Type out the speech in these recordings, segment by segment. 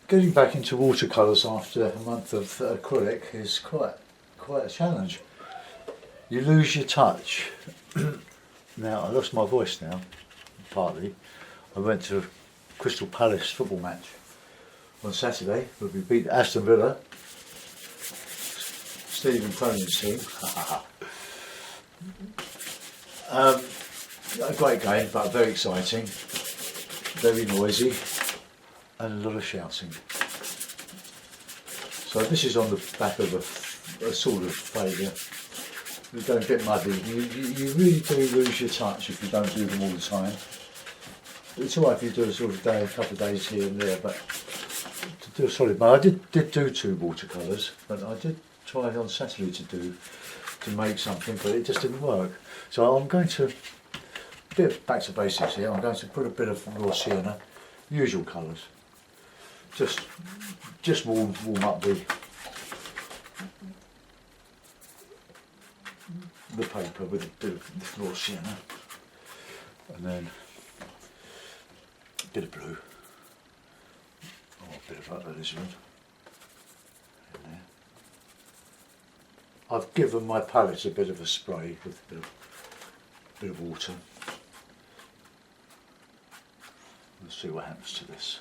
Getting back into watercolours after a month of acrylic is quite a challenge. You lose your touch. Now I lost my voice now, partly. I went to a Crystal Palace football match on Saturday where we beat Aston Villa. Stephen Cronin's team. A great game, but very exciting, very noisy, and a lot of shouting. So this is on the back of a sort of failure. It's going a bit muddy. You really do lose your touch if you don't do them all the time. It's alright if you do a sort of day, a couple of days here and there, but to do a solid, but I did do 2 watercolours, but I did try on Saturday to make something, but it just didn't work. So I'm going to, back to basics here, I'm going to put a bit of raw sienna, usual colours, just warm up the paper with a bit of raw sienna, and then a bit of blue, or a bit of alizarin in there. I've given my palette a bit of a spray with a bit of water. We'll see what happens to this.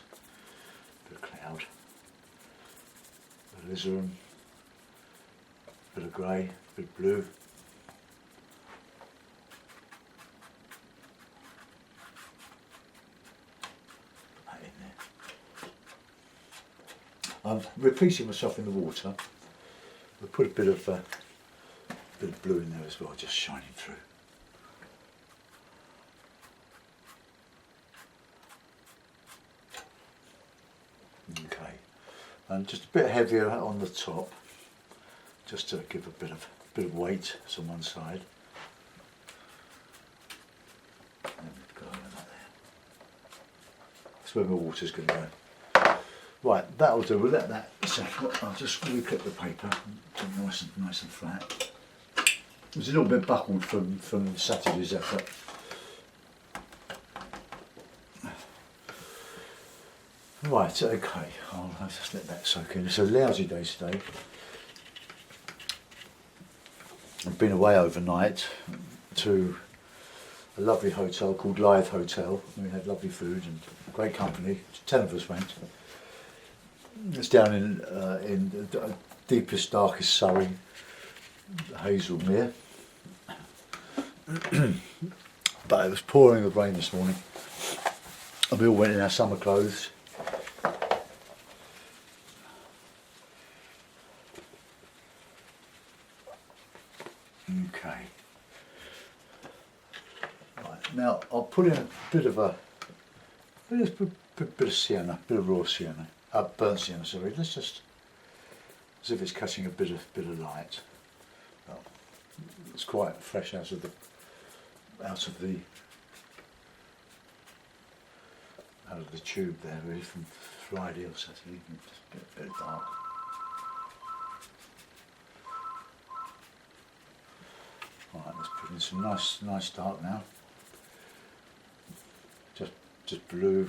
Bit of cloud, alizarin, bit of grey, bit of blue. Put that in there. I'm repeating myself in the water. We'll put a bit of blue in there as well, just shining through. Okay, and just a bit heavier on the top, just to give a bit of weight to one side. And go over that there. That's where my water's going to go. Right, that'll do. We'll let that settle. I'll just reclip the paper, nice and flat. It was a little bit buckled from Saturday's effort. Right, okay. I'll just let that soak in. It's a lousy day today. I've been away overnight to a lovely hotel called Live Hotel. We had lovely food and great company. 10 of us went. It's down in the deepest, darkest Surrey, Hazelmere. But it was pouring with rain this morning. And we all went in our summer clothes. Okay. Right, now I'll put in a bit of sienna, bit of raw sienna. Burnt sienna, sorry. Let's just, as if it's catching a bit of light. Well, it's quite fresh out of the tube there, really, from Friday or Saturday. Just a bit dark. Right, let's put in some nice dark now. Just blue.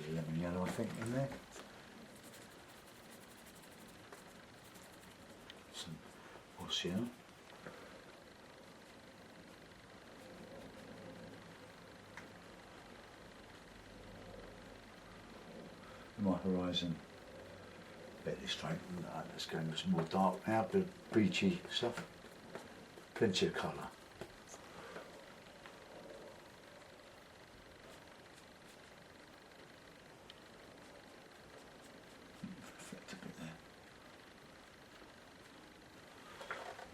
Lemon yellow, I think, in there. Some sienna. My horizon, fairly straight. Let's go into some more dark now, a bit of beachy stuff. Plenty of colour.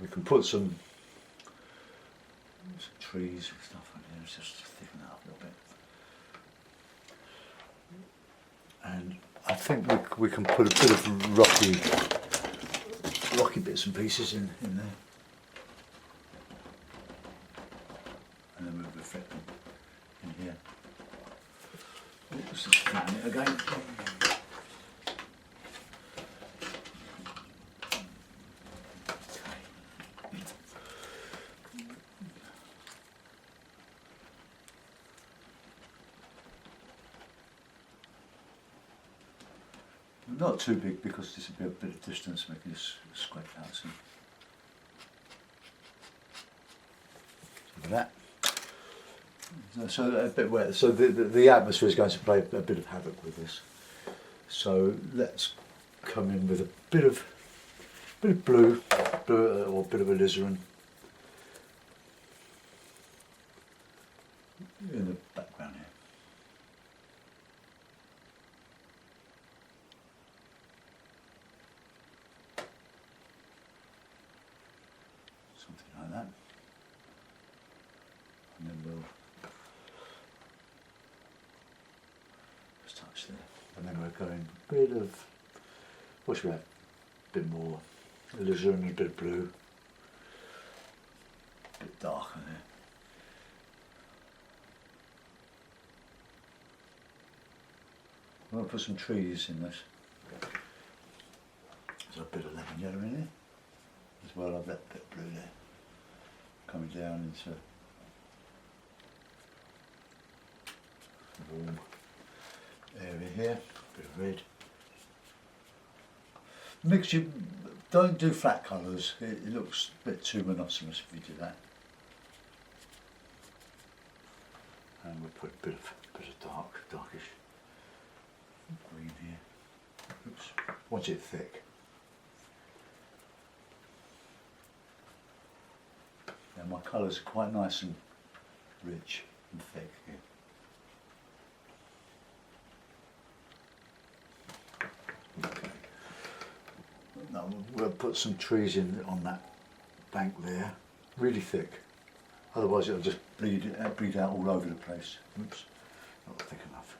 We can put some trees and stuff on here, just to thicken it up a little bit. And I think we can put a bit of rocky bits and pieces in there. And then we'll reflect them in here. Oops, just flatten it again. Not too big because there's a bit of distance making this scrape out some. Look at that. So a bit wet. So the atmosphere is going to play a bit of havoc with this. So let's come in with a bit of blue or a bit of alizarin in the background here. Something like that. And then we'll just touch there. And then we're going a bit of, what should we have? A bit more alizarin, a bit of blue. A bit darker there. I'm going to put some trees in this. There's a bit of lemon yellow in it as well. I've that bit of blue there coming down into a warm area here. A bit of red. Mixture. Don't do flat colours. It looks a bit too monotonous if you do that. And we'll put a bit of darkish green here. Oops. Want it thick. Now my colours are quite nice and rich and thick here. Okay. Now we'll put some trees in on that bank there, really thick. Otherwise it'll just bleed out all over the place. Oops, not thick enough.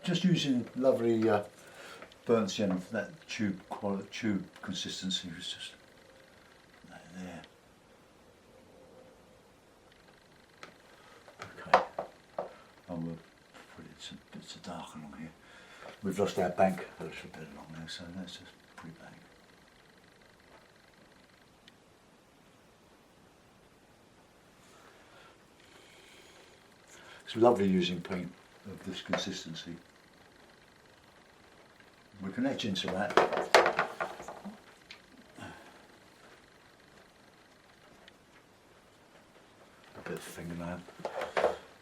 Just using lovely burnt sienna for that tube consistency was just there. Okay, and we'll put in some bits of dark along here. We've lost our bank a little bit along there, so that's just pre-bank. It's lovely using paint of this consistency. We can etch into that. A bit of fingernail.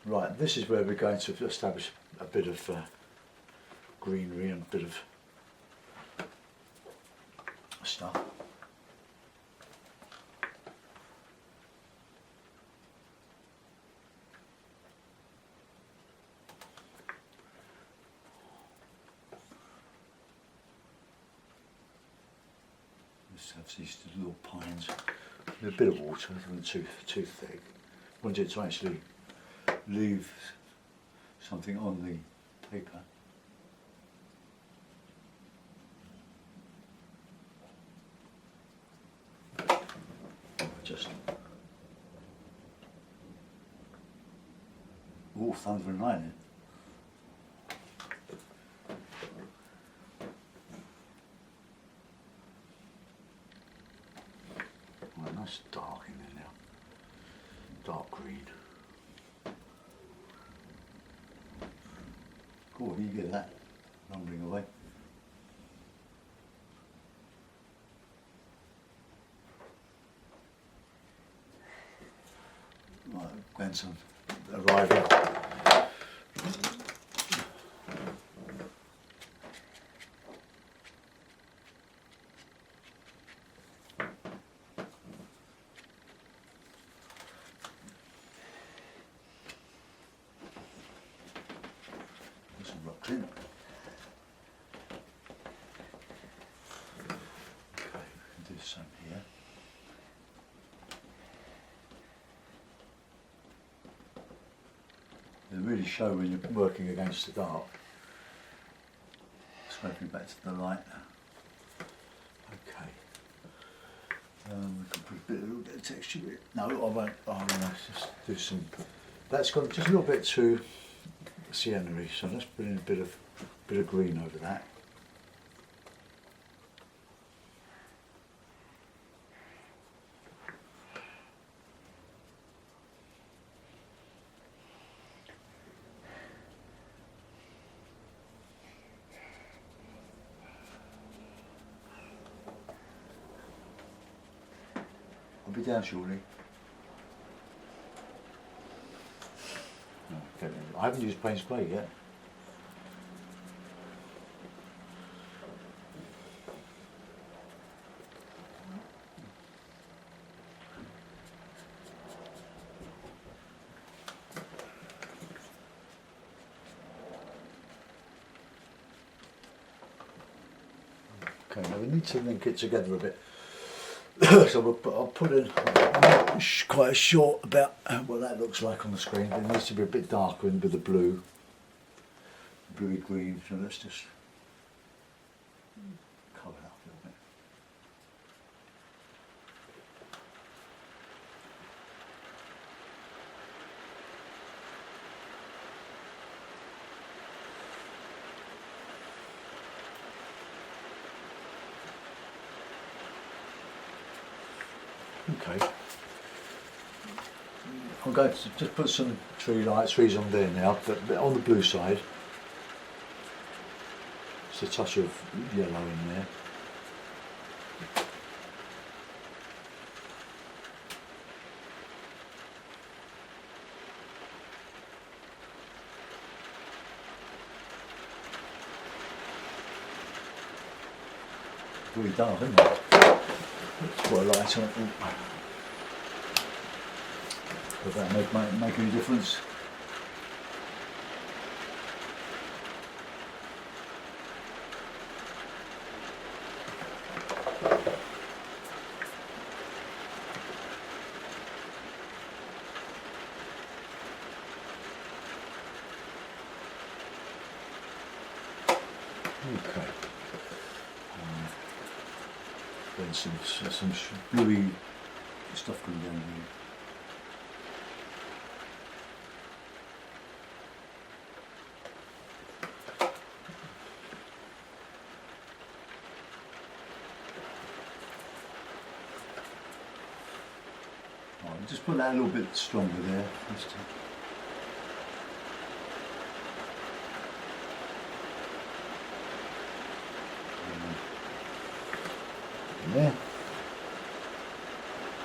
Right, this is where we're going to establish a bit of greenery and a bit of stuff. Just have these little pines with a bit of water, not too thick. Want it to actually leave something on the paper. Just thunder and lightning. Well, nice dark in there now. Dark green. Cool, you get that lumbering away. Right, grandson arriving. Some rocks in. Okay, we can do some here. They really show when you're working against the dark. Scraping back to the light. Okay. We can put a little bit of texture in it. No, I won't. I'm going to just do some. That's gone just a little bit too sienna-y, so let's put in a bit of green over that. down shortly. Okay. I haven't used Payne's Play yet. Okay, now we need to link it together a bit. So I'll put in quite short about what that looks like on the screen. It needs to be a bit darker with the blue, bluey green. So let's just colour it up a little bit. Okay, I'm going to just put some trees on there now, but on the blue side. Just a touch of yellow in there. Really dark, isn't it? It's quite a light on it. Does that make any difference? Okay. Then some bluey stuff going down here. Right, just put that a little bit stronger there. There.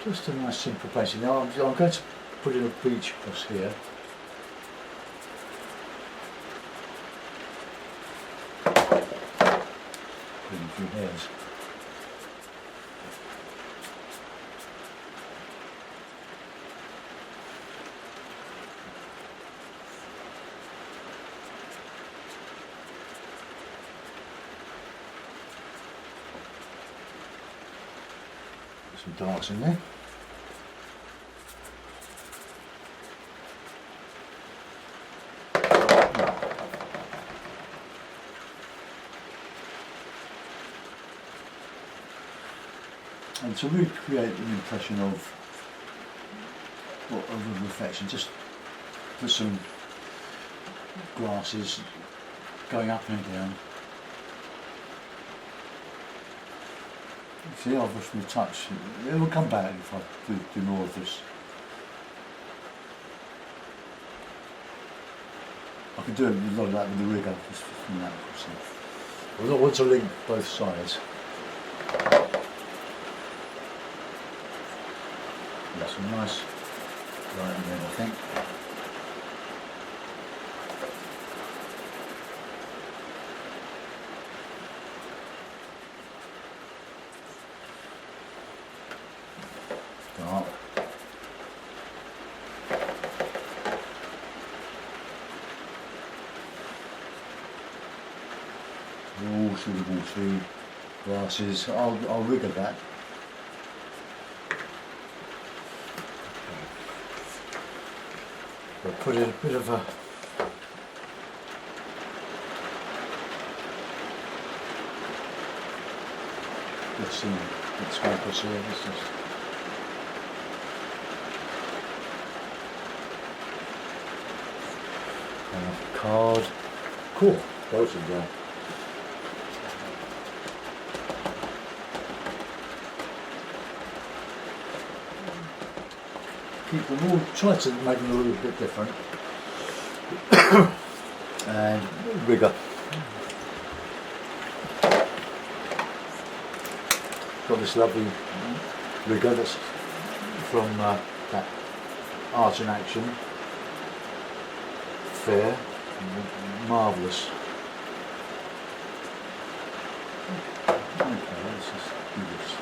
Just a nice simple painting. Now I'm going to put in a beach across here. Put in a few hairs. Some darks in there. And to recreate an impression of a reflection, just put some grasses going up and down. See, I've just retouched. It will come back if I do more of this. I can do a lot of that with the rigger, just from that. I don't want to link both sides. That's some nice light in there, I think. Dark. All suitable to glasses. I'll rigger that. I'll put in a bit of a let's see, let's focus here. Let's just card. Cool. Both of them. Keep them all, try to make them a little bit different. And rigger. Got this lovely rigger that's from that Art in Action fair. Marvellous. Okay, let's just do this.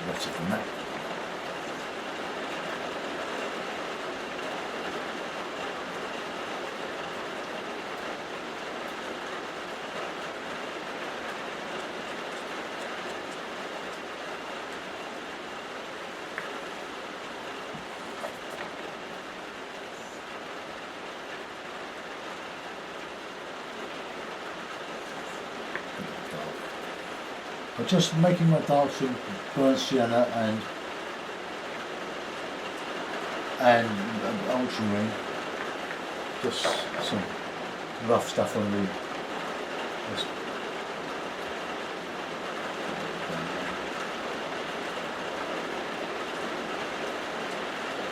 Better than that. I'm just making my darks in burnt sienna and ultramarine. Just some rough stuff on the.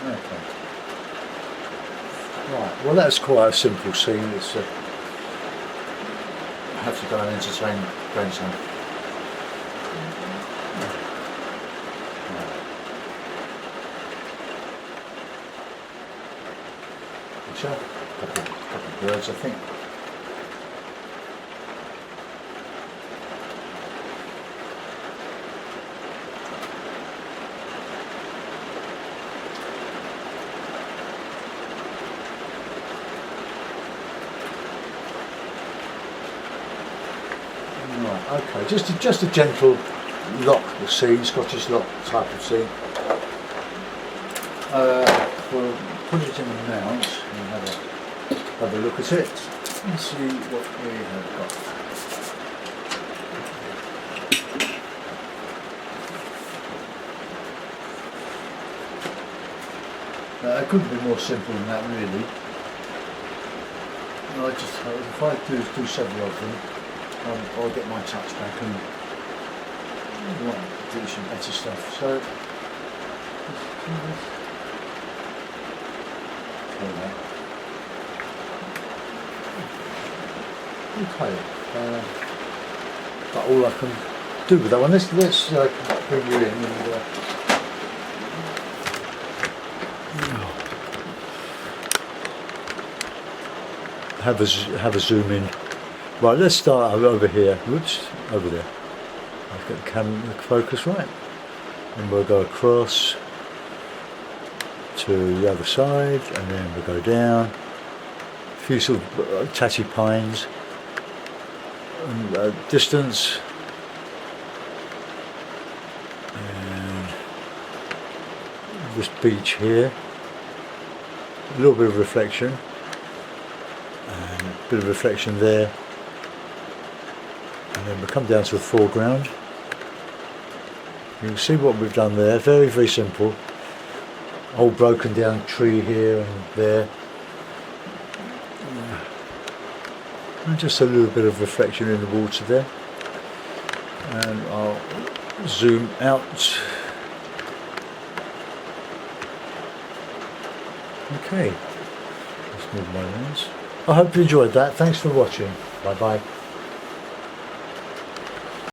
Okay. Right. Well, that's quite a simple scene. It's I have to go and entertain grandson. Usher, couple of birds, I think. Right, okay, just a gentle lock scene, Scottish lock type of scene. We'll put it in the mount and have a look at it and see what we have got. It couldn't be more simple than that, really. If I do several of them, I'll get my touch back and do some better stuff. So. Okay, but all I can do with that one, let's bring you in and have a zoom in. Right, let's start over here. Whoops, over there. I've got the camera focus right, and we'll go across to the other side, and then we'll go down. A few sort of tatty pines. And, distance. And this beach here. A little bit of reflection. And a bit of reflection there. And then we'll come down to the foreground. You can see what we've done there. Very, very simple. Whole broken down tree here and there. And just a little bit of reflection in the water there. And I'll zoom out. Okay. Let's move my lens. I hope you enjoyed that. Thanks for watching. Bye bye.